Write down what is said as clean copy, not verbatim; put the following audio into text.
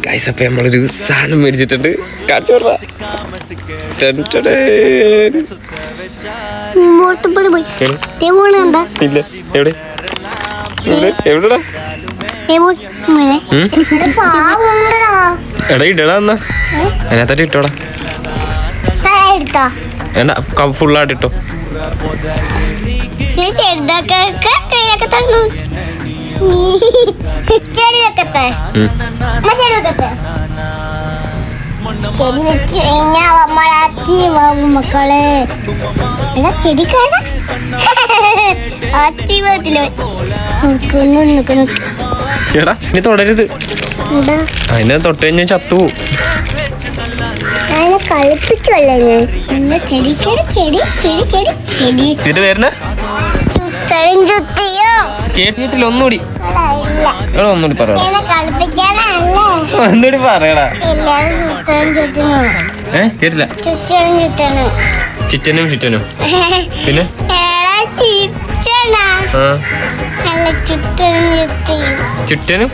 Guys അപ്പം നമ്മളൊരു സാധനം മേടിച്ചിട്ടുണ്ട്. കാണിച്ചു പറഞ്ഞ ഇല്ല എവിടെ എവിടെടാ എടാ ഇടടാ എന്നാ അതിനകത്തായിട്ട് ഇട്ടോടാ. വേണ്ട ഫുള്ളായിട്ട് ഇട്ടോ. മക്കളെ ചെടി എടാ ഇനി തൊടരുത്. അതിനെ തൊട്ട് കഴിഞ്ഞാൽ ചത്തുപോകും. കളിപ്പിക്കുമല്ലേ ഞാൻ ചെടി ഇതിന്റെ പേരിന് കേട്ടിട്ടില്ല. ഒന്നുകൂടി ഒന്നുകൂടി പറയടാ. ഒന്നുകൂടി പറയടാ. കേട്ടില്ല. ചിറ്റനും ചിറ്റനും പിന്നെ ചുറ്റനും